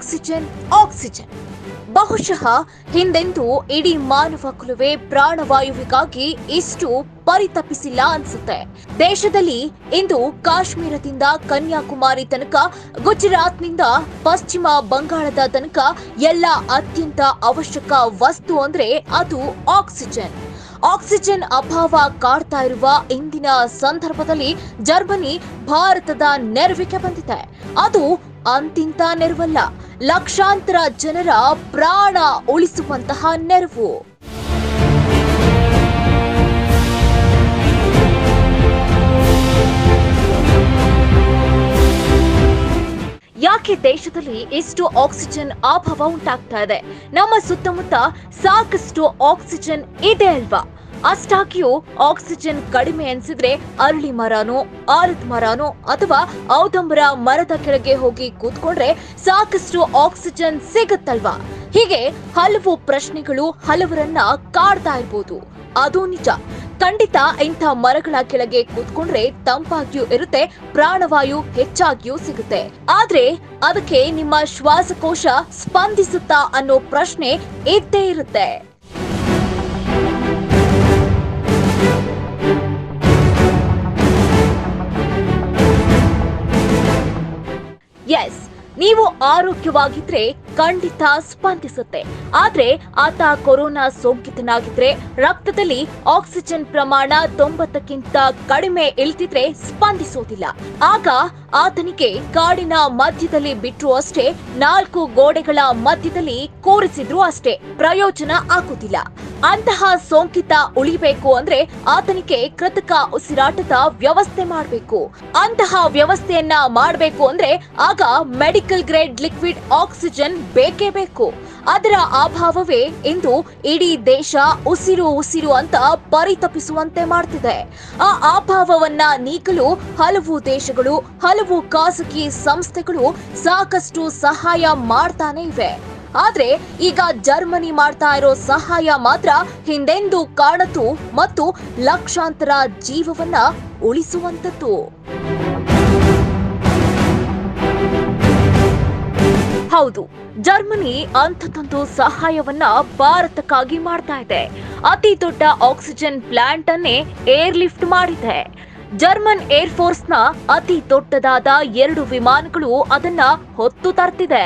Oxygen oxygen ಬಹುಶಃ ಹಿಂದೆಂದೂ ಇಡೀ ಮಾನವ ಕುಲವೇ ಪ್ರಾಣವಾಯುವಿಗಾಗಿ ಇಷ್ಟು ಪರಿತಪಿಸಿಲ್ಲ ಅನ್ಸುತ್ತೆ. ದೇಶದಲ್ಲಿ ಇಂದು ಕಾಶ್ಮೀರದಿಂದ ಕನ್ಯಾಕುಮಾರಿ ತನಕ, ಗುಜರಾತ್ನಿಂದ ಪಶ್ಚಿಮ ಬಂಗಾಳದ ತನಕ ಎಲ್ಲ ಅತ್ಯಂತ ಅವಶ್ಯಕ ವಸ್ತು ಅಂದ್ರೆ ಅದು ಆಕ್ಸಿಜನ್. ಆಕ್ಸಿಜನ್ ಅಭಾವ ಕಾಡ್ತಾ ಇರುವ ಇಂದಿನ ಸಂದರ್ಭದಲ್ಲಿ ಜರ್ಮನಿ ಭಾರತದ ನೆರವಿಗೆ ಬಂದಿದೆ. ಅದು ಅಂತಿಂತ ನೆರವಲ್ಲ, ಲಕ್ಷಾಂತರ ಜನರ ಪ್ರಾಣ ಉಳಿಸುವಂತಹ ನೆರವು. ಯಾಕೆ ದೇಶದಲ್ಲಿ ಇಷ್ಟು ಆಕ್ಸಿಜನ್ ಅಭಾವ ಉಂಟಾಗ್ತಾ ಇದೆ? ನಮ್ಮ ಸುತ್ತಮುತ್ತ ಸಾಕಷ್ಟು ಆಕ್ಸಿಜನ್ ಇದೆ ಅಲ್ವಾ? ಅಷ್ಟಾಗಿಯೂ ಆಕ್ಸಿಜನ್ ಕಡಿಮೆ ಅನ್ಸಿದ್ರೆ ಅರಳಿ ಮರನೋ, ಆಲದ ಮರನೋ ಅಥವಾ ಔದಂಬರ ಮರದ ಕೆಳಗೆ ಹೋಗಿ ಕೂತ್ಕೊಂಡ್ರೆ ಸಾಕಷ್ಟು ಆಕ್ಸಿಜನ್ ಸಿಗುತ್ತಲ್ವಾ? ಹೀಗೆ ಹಲವು ಪ್ರಶ್ನೆಗಳು ಹಲವರನ್ನ ಕಾಡ್ತಾ ಇರ್ಬೋದು. ಅದು ನಿಜ, ಖಂಡಿತ ಇಂಥ ಮರಗಳ ಕೆಳಗೆ ಕೂತ್ಕೊಂಡ್ರೆ ತಂಪಾಗಿಯೂ ಇರುತ್ತೆ, ಪ್ರಾಣವಾಯು ಹೆಚ್ಚಾಗಿಯೂ ಸಿಗುತ್ತೆ. ಆದ್ರೆ ಅದಕ್ಕೆ ನಿಮ್ಮ ಶ್ವಾಸಕೋಶ ಸ್ಪಂದಿಸುತ್ತಾ ಅನ್ನೋ ಪ್ರಶ್ನೆ ಇದ್ದೇ ಇರುತ್ತೆ. ಎಸ್, ನೀವು ಆರೋಗ್ಯವಾಗಿದ್ರೆ ಖಂಡಿತ ಸ್ಪಂದಿಸುತ್ತೆ. ಆದ್ರೆ ಆತ ಕೊರೋನಾ ಸೋಂಕಿತನಾಗಿದ್ರೆ ರಕ್ತದಲ್ಲಿ ಆಕ್ಸಿಜನ್ ಪ್ರಮಾಣ 90ಕ್ಕಿಂತ ಕಡಿಮೆ ಇಳಿದಿದ್ರೆ ಸ್ಪಂದಿಸೋದಿಲ್ಲ. ಆಗ ಆತನಿಗೆ ಕಾಡಿನ ಮಧ್ಯದಲ್ಲಿ ಬಿಟ್ರು ಅಷ್ಟೇ, 4 ಗೋಡೆಗಳ ಮಧ್ಯದಲ್ಲಿ ಕೂರಿಸಿದ್ರು ಅಷ್ಟೇ, ಪ್ರಯೋಜನ ಆಗುತ್ತಿಲ್ಲ. ಅಂತಹ ಸೋಂಕಿತ ಉಳಿಬೇಕು ಅಂದ್ರೆ ಆತನಿಗೆ ಕೃತಕ ಉಸಿರಾಟದ ವ್ಯವಸ್ಥೆ ಮಾಡಬೇಕು. ಅಂತಹ ವ್ಯವಸ್ಥೆಯನ್ನ ಮಾಡಬೇಕು ಅಂದ್ರೆ ಆಗ ಮೆಡಿಕಲ್ ಗ್ರೇಡ್ ಲಿಕ್ವಿಡ್ ಆಕ್ಸಿಜನ್ ಬೇಕೇ ಬೇಕು. ಅದರ ಅಭಾವವೇ ಇಂದು ಇಡೀ ದೇಶ ಉಸಿರು ಉಸಿರು ಅಂತ ಪರಿತಪಿಸುವಂತೆ ಮಾಡ್ತಿದೆ. ಆ ಅಭಾವವನ್ನ ನೀಗಲು ಹಲವು ದೇಶಗಳು, ಹಲವು ಖಾಸಗಿ ಸಂಸ್ಥೆಗಳು ಸಾಕಷ್ಟು ಸಹಾಯ ಮಾಡ್ತಾನೆ ಇವೆ. ಆದ್ರೆ ಈಗ ಜರ್ಮನಿ ಮಾಡ್ತಾ ಇರೋ ಸಹಾಯ ಮಾತ್ರ ಹಿಂದೆಂದೂ ಕಾಣತು ಮತ್ತು ಲಕ್ಷಾಂತರ ಜೀವವನ್ನ ಉಳಿಸುವಂತದ್ದು. ಹೌದು, ಜರ್ಮನಿ ಅಂಥದ್ದೊಂದು ಸಹಾಯವನ್ನ ಭಾರತಕ್ಕಾಗಿ ಮಾಡ್ತಾ ಇದೆ. ಅತಿ ದೊಡ್ಡ ಆಕ್ಸಿಜನ್ ಪ್ಲಾಂಟ್ ಅನ್ನೇ ಏರ್ ಲಿಫ್ಟ್ ಮಾಡಿದೆ. ಜರ್ಮನ್ ಏರ್ ಫೋರ್ಸ್ನ ಅತಿ ದೊಡ್ಡದಾದ 2 ವಿಮಾನಗಳು ಅದನ್ನ ಹೊತ್ತು ತರ್ತಿದೆ.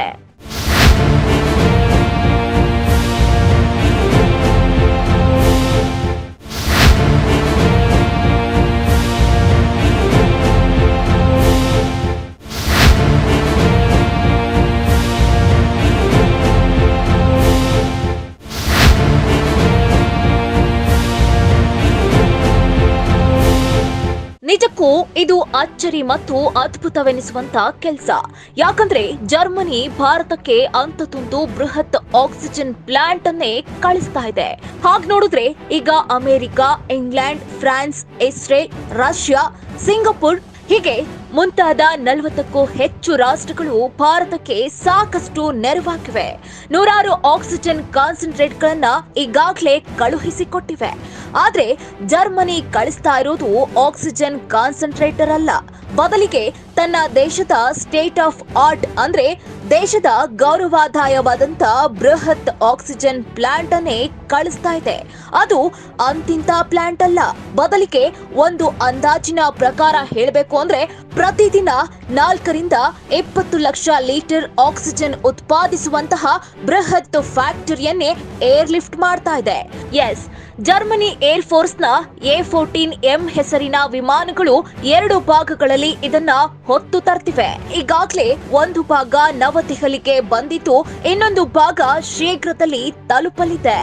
ನಿಜಕ್ಕೂ ಇದು ಅಚ್ಚರಿ ಮತ್ತು ಅದ್ಭುತವೆನಿಸುವಂತ ಕೆಲಸ. ಯಾಕಂದ್ರೆ ಜರ್ಮನಿ ಭಾರತಕ್ಕೆ ಅಂಥದ್ದೊಂದು ಬೃಹತ್ ಆಕ್ಸಿಜನ್ ಪ್ಲಾಂಟ್ ಅನ್ನೇ ಕಳಿಸ್ತಾ ಇದೆ. ಹಾಗೆ ನೋಡಿದ್ರೆ ಈಗ America, England, France, Israel, Russia, Singapore ಹೀಗೆ ಮುಂತಾದ 40ಕ್ಕೂ ಹೆಚ್ಚು ರಾಷ್ಟ್ರಗಳು ಭಾರತಕ್ಕೆ ಸಾಕಷ್ಟು ನೆರವಾಗಿವೆ. ನೂರಾರು ಆಕ್ಸಿಜನ್ ಕಾನ್ಸಂಟ್ರೇಟ್ಗಳನ್ನ ಈಗಾಗಲೇ ಕಳುಹಿಸಿಕೊಟ್ಟಿವೆ. ಆದ್ರೆ ಜರ್ಮನಿ ಕಳಿಸ್ತಾ ಇರೋದು ಆಕ್ಸಿಜನ್ ಕಾನ್ಸಂಟ್ರೇಟರ್ ಅಲ್ಲ, ಬದಲಿಗೆ ತನ್ನ ದೇಶದ ಸ್ಟೇಟ್ ಆಫ್ ಆರ್ಟ್ ಅಂದ್ರೆ ದೇಶದ ಗೌರವಾದಾಯವಾದಂತ ಬೃಹತ್ ಆಕ್ಸಿಜನ್ ಪ್ಲಾಂಟ್ ಅನ್ನೇ ಕಳಿಸ್ತಾ ಇದೆ. ಅದು ಅಂತಿಂತ ಪ್ಲಾಂಟ್ ಅಲ್ಲ, ಬದಲಿಗೆ ಒಂದು ಅಂದಾಜಿನ ಪ್ರಕಾರ ಹೇಳಬೇಕು ಅಂದ್ರೆ ಪ್ರತಿದಿನ 4 ರಿಂದ 20 ಲಕ್ಷ ಲೀಟರ್ ಆಕ್ಸಿಜನ್ ಉತ್ಪಾದಿಸುವಂತಹ ಬೃಹತ್ ಫ್ಯಾಕ್ಟರಿಯನ್ನೇ ಏರ್ ಲಿಫ್ಟ್ ಮಾಡ್ತಾ ಇದೆ. ಎಸ್, ಜರ್ಮನಿ ಏರ್ ಫೋರ್ಸ್ನ A14M ಹೆಸರಿನ ವಿಮಾನಗಳು 2 ಭಾಗಗಳಲ್ಲಿ ಇದನ್ನ ಹೊತ್ತು ತರ್ತಿವೆ. ಈಗಾಗಲೇ ಒಂದು ಭಾಗ ನವದೆಹಲಿಗೆ ಬಂದಿದ್ದು, ಇನ್ನೊಂದು ಭಾಗ ಶೀಘ್ರದಲ್ಲಿ ತಲುಪಲಿದೆ.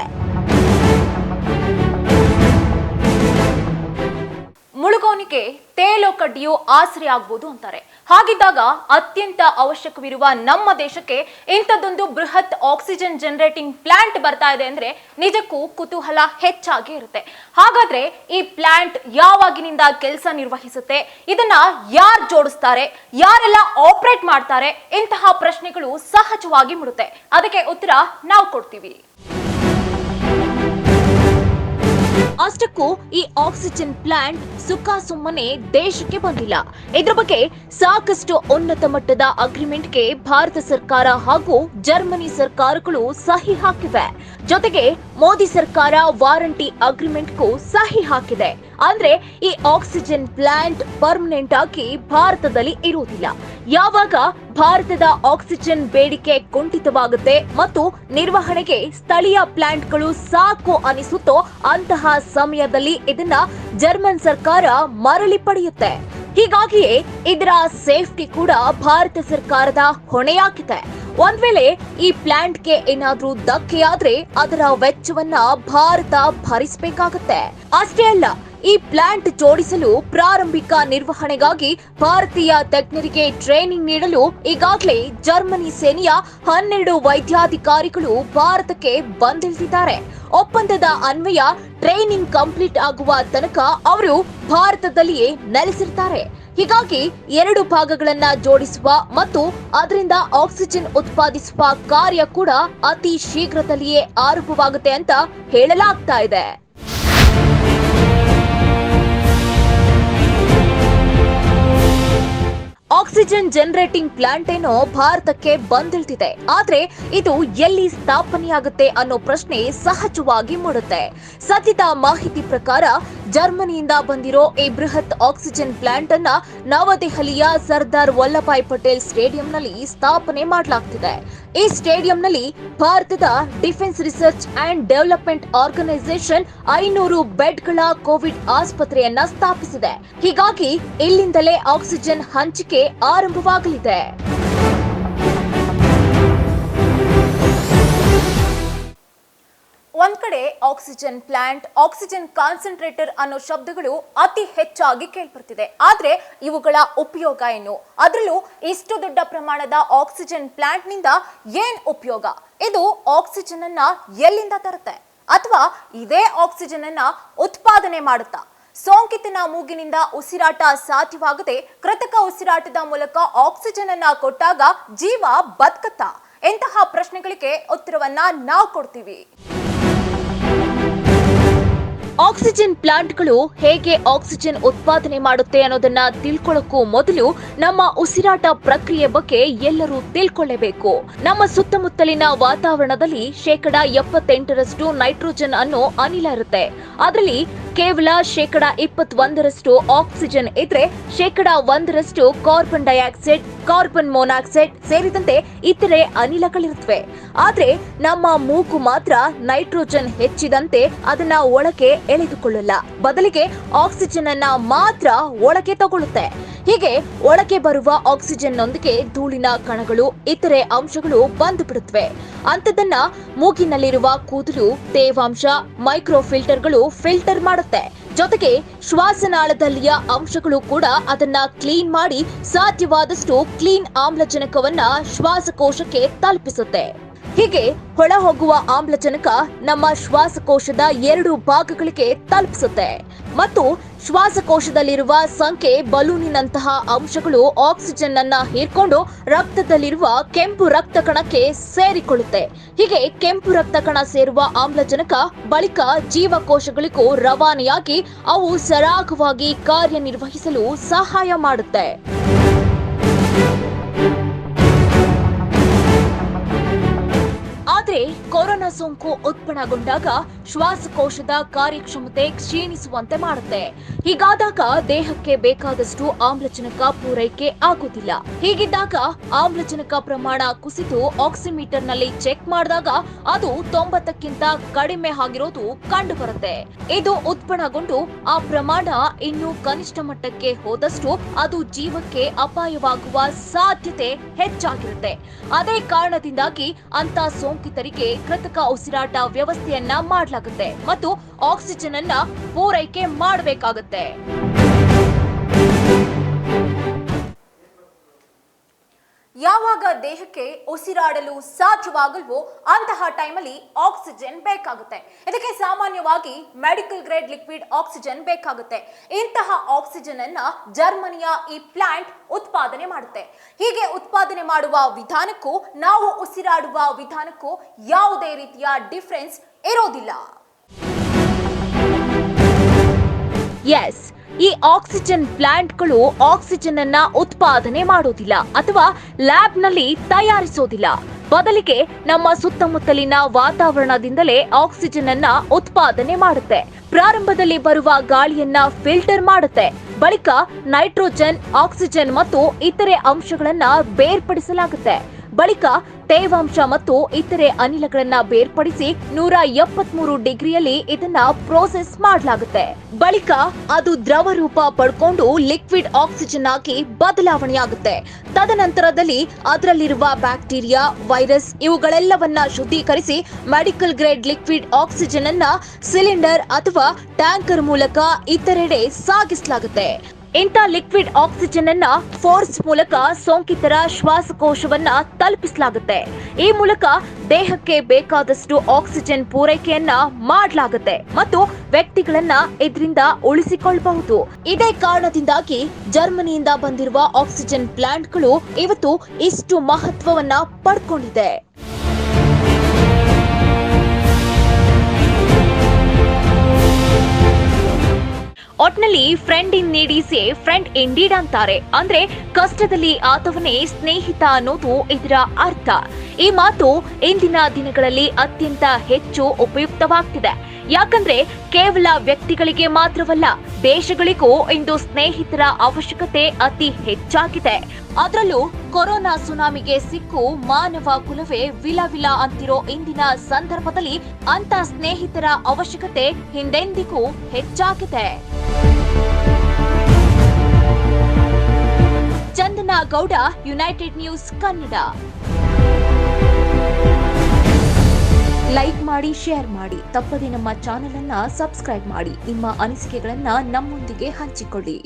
ಮುಳುಗೋನಿಗೆ ತೇಲೋ ಕಡ್ಡಿಯು ಆಸರೆ ಆಗ್ಬೋದು ಅಂತಾರೆ. ಹಾಗಿದ್ದಾಗ ಅತ್ಯಂತ ಅವಶ್ಯಕವಿರುವ ನಮ್ಮ ದೇಶಕ್ಕೆ ಇಂಥದ್ದೊಂದು ಬೃಹತ್ ಆಕ್ಸಿಜನ್ ಜನರೇಟಿಂಗ್ ಪ್ಲಾಂಟ್ ಬರ್ತಾ ಇದೆ ಅಂದ್ರೆ ನಿಜಕ್ಕೂ ಕುತೂಹಲ ಹೆಚ್ಚಾಗಿ ಇರುತ್ತೆ. ಹಾಗಾದ್ರೆ ಈ ಪ್ಲಾಂಟ್ ಯಾವಾಗಿನಿಂದ ಕೆಲಸ ನಿರ್ವಹಿಸುತ್ತೆ, ಇದನ್ನ ಯಾರು ಜೋಡಿಸ್ತಾರೆ, ಯಾರೆಲ್ಲ ಆಪರೇಟ್ ಮಾಡ್ತಾರೆ, ಇಂತಹ ಪ್ರಶ್ನೆಗಳು ಸಹಜವಾಗಿ ಮೂಡುತ್ತೆ. ಅದಕ್ಕೆ ಉತ್ತರ ನಾವು ಕೊಡ್ತೀವಿ. ಅಷ್ಟಕ್ಕೂ ಈ ಆಕ್ಸಿಜನ್ ಪ್ಲಾಂಟ್ ಸುಖ ಸುಮ್ಮನೆ ದೇಶಕ್ಕೆ ಬಂದಿಲ್ಲ. ಇದ್ರ ಬಗ್ಗೆ ಸಾಕಷ್ಟು ಉನ್ನತ ಮಟ್ಟದ ಅಗ್ರಿಮೆಂಟ್ಗೆ ಭಾರತ ಸರ್ಕಾರ ಹಾಗೂ ಜರ್ಮನಿ ಸರ್ಕಾರಗಳು ಸಹಿ ಹಾಕಿವೆ. ಜೊತೆಗೆ ಮೋದಿ ಸರ್ಕಾರ ವಾರಂಟಿ ಅಗ್ರಿಮೆಂಟ್ಗೂ ಸಹಿ ಹಾಕಿದೆ. ಅಂದ್ರೆ ಈ ಆಕ್ಸಿಜನ್ ಪ್ಲಾಂಟ್ ಪರ್ಮನೆಂಟ್ ಆಗಿ ಭಾರತದಲ್ಲಿ ಇರುವುದಿಲ್ಲ. ಯಾವಾಗ ಭಾರತದ ಆಕ್ಸಿಜನ್ ಬೇಡಿಕೆ ಕುಂಠಿತವಾಗುತ್ತೆ ಮತ್ತು ನಿರ್ವಹಣೆಗೆ ಸ್ಥಳೀಯ ಪ್ಲಾಂಟ್ಗಳು ಸಾಕು ಅನಿಸುತ್ತೋ ಅಂತಹ ಸಮಯದಲ್ಲಿ ಇದನ್ನ ಜರ್ಮನ್ ಸರ್ಕಾರ ಮರಳಿ ಪಡೆಯುತ್ತೆ. ಹೀಗಾಗಿಯೇ ಇದರ ಸೇಫ್ಟಿ ಕೂಡ ಭಾರತ ಸರ್ಕಾರದ ಹೊಣೆಯಾಗಿದೆ. ಒಂದ್ ವೇಳೆ ಈ ಪ್ಲಾಂಟ್ಗೆ ಏನಾದ್ರೂ ಧಕ್ಕೆಯಾದ್ರೆ ಅದರ ವೆಚ್ಚವನ್ನ ಭಾರತ ಭರಿಸಬೇಕಾಗುತ್ತೆ. ಅಷ್ಟೇ ಅಲ್ಲ, ಈ ಪ್ಲಾಂಟ್ ಜೋಡಿಸಲು ಪ್ರಾರಂಭಿಕ ನಿರ್ವಹಣೆಗಾಗಿ ಭಾರತೀಯ ತಜ್ಞರಿಗೆ ಟ್ರೈನಿಂಗ್ ನೀಡಲು ಈಗಾಗಲೇ ಜರ್ಮನಿ ಸೇನೆಯ 12 ವೈದ್ಯಾಧಿಕಾರಿಗಳು ಭಾರತಕ್ಕೆ ಬಂದಿಳಿದಿದ್ದಾರೆ. ಒಪ್ಪಂದದ ಅನ್ವಯ ಟ್ರೈನಿಂಗ್ ಕಂಪ್ಲೀಟ್ ಆಗುವ ತನಕ ಅವರು ಭಾರತದಲ್ಲಿಯೇ ನೆಲೆಸಿರ್ತಾರೆ. ಹೀಗಾಗಿ 2 ಭಾಗಗಳನ್ನ ಜೋಡಿಸುವ ಮತ್ತು ಅದರಿಂದ ಆಕ್ಸಿಜನ್ ಉತ್ಪಾದಿಸುವ ಕಾರ್ಯ ಕೂಡ ಅತಿ ಶೀಘ್ರದಲ್ಲಿಯೇ ಆರಂಭವಾಗುತ್ತೆ ಅಂತ ಹೇಳಲಾಗ್ತಾ ಇದೆ. ಆಕ್ಸಿಜನ್ ಜನರೇಟಿಂಗ್ ಪ್ಲಾಂಟ್ ಏನೋ ಭಾರತಕ್ಕೆ ಬಂದಿಳಿದಿದೆ. ಆದ್ರೆ ಇದು ಎಲ್ಲಿ ಸ್ಥಾಪನೆಯಾಗುತ್ತೆ ಅನ್ನೋ ಪ್ರಶ್ನೆ ಸಹಜವಾಗಿ ಮೂಡುತ್ತೆ. ಸದ್ಯದ ಮಾಹಿತಿ ಪ್ರಕಾರ ಜರ್ಮನಿಯಿಂದ ಬಂದಿರೋ ಈ ಬೃಹತ್ ಆಕ್ಸಿಜನ್ ಪ್ಲಾಂಟ್ ಅನ್ನ ನವದೆಹಲಿಯ ಸರ್ದಾರ್ ವಲ್ಲಭಾಯ್ ಪಟೇಲ್ ಸ್ಟೇಡಿಯಂನಲ್ಲಿ ಸ್ಥಾಪನೆ ಮಾಡಲಾಗ್ತಿದೆ. ಈ ಸ್ಟೇಡಿಯಂನಲ್ಲಿ ಭಾರತದ defence research and development organisation 500 ಬೆಡ್ಗಳ ಕೋವಿಡ್ ಆಸ್ಪತ್ರೆಯನ್ನ ಸ್ಥಾಪಿಸಿದೆ. ಹೀಗಾಗಿ ಇಲ್ಲಿಂದಲೇ ಆಕ್ಸಿಜನ್ ಹಂಚಿಕೆ ಆರಂಭವಾಗಲಿದೆ. ಒಂದ್ ಕಡೆ ಆಕ್ಸಿಜನ್ ಪ್ಲಾಂಟ್, ಆಕ್ಸಿಜನ್ ಕಾನ್ಸಂಟ್ರೇಟರ್ ಅನ್ನೋ ಶಬ್ದಗಳು ಅತಿ ಹೆಚ್ಚಾಗಿ ಕೇಳ್ಬರ್ತಿದೆ. ಆದ್ರೆ ಇವುಗಳ ಉಪಯೋಗ ಏನು? ಅದರಲ್ಲೂ ಇಷ್ಟು ದೊಡ್ಡ ಪ್ರಮಾಣದ ಆಕ್ಸಿಜನ್ ಪ್ಲಾಂಟ್ ನಿಂದ ಏನ್ ಉಪಯೋಗ? ಇದು ಆಕ್ಸಿಜನ್ ಅನ್ನ ಎಲ್ಲಿಂದ ತರುತ್ತೆ? ಅಥವಾ ಇದೇ ಆಕ್ಸಿಜನ್ ಅನ್ನ ಉತ್ಪಾದನೆ ಮಾಡುತ್ತಾ? ಸೋಂಕಿತನ ಮೂಗಿನಿಂದ ಉಸಿರಾಟ ಸಾಧ್ಯವಾಗದೆ ಕೃತಕ ಉಸಿರಾಟದ ಮೂಲಕ ಆಕ್ಸಿಜನ್ ಅನ್ನ ಕೊಟ್ಟಾಗ ಜೀವ ಬದುಕುತ್ತಾ? ಇಂತಹ ಪ್ರಶ್ನೆಗಳಿಗೆ ಉತ್ತರವನ್ನ ನಾವು ಕೊಡ್ತೀವಿ. ಆಕ್ಸಿಜನ್ ಪ್ಲಾಂಟ್ಗಳು ಹೇಗೆ ಆಕ್ಸಿಜನ್ ಉತ್ಪಾದನೆ ಮಾಡುತ್ತೆ ಅನ್ನೋದನ್ನ ತಿಳ್ಕೊಳ್ಳೋಕ್ಕೂ ಮೊದಲು ನಮ್ಮ ಉಸಿರಾಟ ಪ್ರಕ್ರಿಯೆ ಬಗ್ಗೆ ಎಲ್ಲರೂ ತಿಳ್ಕೊಳ್ಳಬೇಕು. ನಮ್ಮ ಸುತ್ತಮುತ್ತಲಿನ ವಾತಾವರಣದಲ್ಲಿ 78% ನೈಟ್ರೋಜನ್ ಅನ್ನೋ ಅನಿಲ ಇರುತ್ತೆ. ಅದರಲ್ಲಿ ಕೇವಲ 21% ಆಕ್ಸಿಜನ್ ಇದ್ರೆ 1% ಕಾರ್ಬನ್ ಡೈಆಕ್ಸೈಡ್, ಕಾರ್ಬನ್ ಮೊನಾಕ್ಸೈಡ್ ಸೇರಿದಂತೆ ಇತರೆ ಅನಿಲಗಳಿರುತ್ತವೆ. ಆದ್ರೆ ನಮ್ಮ ಮೂಗು ಮಾತ್ರ ನೈಟ್ರೋಜನ್ ಹೆಚ್ಚಿದಂತೆ ಅದನ್ನ ಒಳಗೆ ಎಳೆದುಕೊಳ್ಳಲ್ಲ. ಬದಲಿಗೆ ಆಕ್ಸಿಜನ್ ಅನ್ನ ಮಾತ್ರ ಒಳಗೆ ತಗೊಳ್ಳುತ್ತೆ. ಹೀಗೆ ಒಳಗೆ ಬರುವ ಆಕ್ಸಿಜನ್ ನೊಂದಿಗೆ ಧೂಳಿನ ಕಣಗಳು, ಇತರೆ ಅಂಶಗಳು ಬಂದು ಬಿಡುತ್ತವೆ. ಅಂತದನ್ನ ಮೂಗಿನಲ್ಲಿರುವ ಕೂದಲು, ತೇವಾಂಶ, ಮೈಕ್ರೋ ಫಿಲ್ಟರ್ಗಳು ಫಿಲ್ಟರ್ ಮಾಡುತ್ತೆ. ಜೊತೆಗೆ ಶ್ವಾಸನಾಳದಲ್ಲಿಯ ಅಂಶಗಳು ಕೂಡ ಅದನ್ನ ಕ್ಲೀನ್ ಮಾಡಿ ಸಾಧ್ಯವಾದಷ್ಟು ಕ್ಲೀನ್ ಆಮ್ಲಜನಕವನ್ನ ಶ್ವಾಸಕೋಶಕ್ಕೆ ತಲುಪಿಸುತ್ತೆ. ಹೀಗೆ ಹೊಳ ಹೋಗುವ ಆಮ್ಲಜನಕ ನಮ್ಮ ಶ್ವಾಸಕೋಶದ 2 ಭಾಗಗಳಿಗೆ ತಲುಪಿಸುತ್ತೆ ಮತ್ತು ಶ್ವಾಸಕೋಶದಲ್ಲಿರುವ ಸಂಖ್ಯೆ ಬಲೂನಿನಂತಹ ಅಂಶಗಳು ಆಕ್ಸಿಜನ್ ಅನ್ನ ಹೀರ್ಕೊಂಡು ರಕ್ತದಲ್ಲಿರುವ ಕೆಂಪು ರಕ್ತ ಕಣಕ್ಕೆ ಸೇರಿಕೊಳ್ಳುತ್ತೆ. ಹೀಗೆ ಕೆಂಪು ರಕ್ತ ಕಣ ಸೇರುವ ಆಮ್ಲಜನಕ ಬಳಿಕ ಜೀವಕೋಶಗಳಿಗೂ ರವಾನೆಯಾಗಿ ಅವು ಸರಾಗವಾಗಿ ಕಾರ್ಯನಿರ್ವಹಿಸಲು ಸಹಾಯ ಮಾಡುತ್ತೆ. ಆದ್ರೆ ಕೊರೋನಾ ಸೋಂಕು ಉತ್ಪನ್ನಗೊಂಡಾಗ ಶ್ವಾಸಕೋಶದ ಕಾರ್ಯಕ್ಷಮತೆ ಕ್ಷೀಣಿಸುವಂತೆ ಮಾಡುತ್ತೆ. ಹೀಗಾದಾಗ ದೇಹಕ್ಕೆ ಬೇಕಾದಷ್ಟು ಆಮ್ಲಜನಕ ಪೂರೈಕೆ ಆಗುವುದಿಲ್ಲ. ಹೀಗಿದ್ದಾಗ ಆಮ್ಲಜನಕ ಪ್ರಮಾಣ ಕುಸಿದು ಆಕ್ಸಿಮೀಟರ್ ನಲ್ಲಿ ಚೆಕ್ ಮಾಡಿದಾಗ ಅದು 90ಕ್ಕಿಂತ ಕಡಿಮೆ ಆಗಿರೋದು ಕಂಡು ಬರುತ್ತೆ. ಇದು ಉತ್ಪನ್ನಗೊಂಡು ಆ ಪ್ರಮಾಣ ಇನ್ನೂ ಕನಿಷ್ಠ ಮಟ್ಟಕ್ಕೆ ಹೋದಷ್ಟು ಅದು ಜೀವಕ್ಕೆ ಅಪಾಯವಾಗುವ ಸಾಧ್ಯತೆ ಹೆಚ್ಚಾಗಿರುತ್ತೆ. ಅದೇ ಕಾರಣದಿಂದಾಗಿ ಅಂತ ಸೋಂಕಿತರಿಗೆ ಕೃತಕ ಉಸಿರಾಟ ವ್ಯವಸ್ಥೆಯನ್ನ ಮಾಡಲಾಗುತ್ತೆ ಮತ್ತು ಆಕ್ಸಿಜನ್ ಅನ್ನ ಪೂರೈಕೆ ಮಾಡಬೇಕಾಗುತ್ತೆ. ಯಾವಾಗ ದೇಹಕ್ಕೆ ಉಸಿರಾಡಲು ಸಾಧ್ಯವಾಗಲ್ವೋ ಅಂತಹ ಟೈಮಲ್ಲಿ ಆಕ್ಸಿಜನ್ ಬೇಕಾಗುತ್ತೆ. ಇದಕ್ಕೆ ಸಾಮಾನ್ಯವಾಗಿ ಮೆಡಿಕಲ್ ಗ್ರೇಡ್ ಲಿಕ್ವಿಡ್ ಆಕ್ಸಿಜನ್ ಬೇಕಾಗುತ್ತೆ. ಇಂತಹ ಆಕ್ಸಿಜನ್ ಅನ್ನ ಜರ್ಮನಿಯ ಈ ಪ್ಲಾಂಟ್ ಉತ್ಪಾದನೆ ಮಾಡುತ್ತೆ. ಹೀಗೆ ಉತ್ಪಾದನೆ ಮಾಡುವ ವಿಧಾನಕ್ಕೂ ನಾವು ಉಸಿರಾಡುವ ವಿಧಾನಕ್ಕೂ ಯಾವುದೇ ರೀತಿಯ ಡಿಫರೆನ್ಸ್ ಇರೋದಿಲ್ಲ. ಎಸ್, ಈ ಆಕ್ಸಿಜನ್ ಪ್ಲಾಂಟ್ಗಳು ಆಕ್ಸಿಜನ್ ಅನ್ನ ಉತ್ಪಾದನೆ ಮಾಡೋದಿಲ್ಲ ಅಥವಾ ಲ್ಯಾಬ್ನಲ್ಲಿ ತಯಾರಿಸೋದಿಲ್ಲ. ಬದಲಿಗೆ ನಮ್ಮ ಸುತ್ತಮುತ್ತಲಿನ ವಾತಾವರಣದಿಂದಲೇ ಆಕ್ಸಿಜನ್ ಅನ್ನ ಉತ್ಪಾದನೆ ಮಾಡುತ್ತೆ. ಪ್ರಾರಂಭದಲ್ಲಿ ಬರುವ ಗಾಳಿಯನ್ನ ಫಿಲ್ಟರ್ ಮಾಡುತ್ತೆ. ಬಳಿಕ ನೈಟ್ರೋಜನ್, ಆಕ್ಸಿಜನ್ ಮತ್ತು ಇತರೆ ಅಂಶಗಳನ್ನ ಬೇರ್ಪಡಿಸಲಾಗುತ್ತೆ. ಬಳಿಕ ತೇವಾಂಶ ಮತ್ತು ಇತರೆ ಅನಿಲಗಳನ್ನ ಬೇರ್ಪಡಿಸಿ 173 ಡಿಗ್ರಿಯಲ್ಲಿ ಇದನ್ನ ಪ್ರೋಸೆಸ್ ಮಾಡಲಾಗುತ್ತೆ. ಬಳಿಕ ಅದು ದ್ರವ ರೂಪ ಪಡ್ಕೊಂಡು ಲಿಕ್ವಿಡ್ ಆಕ್ಸಿಜನ್ ಆಗಿ ಬದಲಾವಣೆಯಾಗುತ್ತೆ. ತದನಂತರದಲ್ಲಿ ಅದರಲ್ಲಿರುವ ಬ್ಯಾಕ್ಟೀರಿಯಾ, ವೈರಸ್ ಇವುಗಳೆಲ್ಲವನ್ನ ಶುದ್ಧೀಕರಿಸಿ ಮೆಡಿಕಲ್ ಗ್ರೇಡ್ ಲಿಕ್ವಿಡ್ ಆಕ್ಸಿಜನ್ ಅನ್ನ ಸಿಲಿಂಡರ್ ಅಥವಾ ಟ್ಯಾಂಕರ್ ಮೂಲಕ ಇತರೆಡೆ ಸಾಗಿಸಲಾಗುತ್ತೆ. ಇಂಥ ಲಿಕ್ವಿಡ್ ಆಕ್ಸಿಜನ್ ಅನ್ನ ಫೋರ್ಸ್ ಮೂಲಕ ಸೋಂಕಿತರ ಶ್ವಾಸಕೋಶವನ್ನ ತಲುಪಿಸಲಾಗುತ್ತೆ. ಈ ಮೂಲಕ ದೇಹಕ್ಕೆ ಬೇಕಾದಷ್ಟು ಆಕ್ಸಿಜನ್ ಪೂರೈಕೆಯನ್ನ ಮಾಡಲಾಗುತ್ತೆ ಮತ್ತು ವ್ಯಕ್ತಿಗಳನ್ನ ಇದರಿಂದ ಉಳಿಸಿಕೊಳ್ಳಬಹುದು. ಇದೇ ಕಾರಣದಿಂದಾಗಿ ಜರ್ಮನಿಯಿಂದ ಬಂದಿರುವ ಆಕ್ಸಿಜನ್ ಪ್ಲಾಂಟ್ಗಳು ಇವತ್ತು ಇಷ್ಟು ಮಹತ್ವವನ್ನ ಪಡ್ಕೊಂಡಿದೆ. ಒಟ್ನಲ್ಲಿ friend in need is A friend indeed ಅಂತಾರೆ. ಅಂದ್ರೆ ಕಷ್ಟದಲ್ಲಿ ಆತವನೇ ಸ್ನೇಹಿತ ಅನ್ನೋದು ಇದರ ಅರ್ಥ. ಈ ಮಾತು ಇಂದಿನ ದಿನಗಳಲ್ಲಿ ಅತ್ಯಂತ ಹೆಚ್ಚು ಉಪಯುಕ್ತವಾಗ್ತಿದೆ. ಯಾಕಂದ್ರೆ ಕೇವಲ ವ್ಯಕ್ತಿಗಳಿಗೆ ಮಾತ್ರವಲ್ಲ, ದೇಶಗಳಿಗೂ ಇಂದು ಸ್ನೇಹಿತರ ಅವಶ್ಯಕತೆ ಅತಿ ಹೆಚ್ಚಾಗಿದೆ. ಅದರಲ್ಲೂ ಕೊರೋನಾ ಸುನಾಮಿಗೆ ಸಿಕ್ಕು ಮಾನವ ಕುಲವೇ ವಿಲವಿಲ ಅಂತಿರೋ ಇಂದಿನ ಸಂದರ್ಭದಲ್ಲಿ ಅಂತ ಸ್ನೇಹಿತರ ಅವಶ್ಯಕತೆ ಹಿಂದೆಂದಿಗೂ ಹೆಚ್ಚಾಗಿದೆ. Chandana Gowda, United News Kannada. Like ಮಾಡಿ, ಶೇರ್ ಮಾಡಿ, ತಪ್ಪದೆ ನಮ್ಮ ಚಾನೆಲ್ ಅನ್ನ ಸಬ್ಸ್ಕ್ರೈಬ್ ಮಾಡಿ. ನಿಮ್ಮ ಅನಿಸಿಕೆಗಳನ್ನ ನಮ್ಮೊಂದಿಗೆ ಹಂಚಿಕೊಳ್ಳಿ.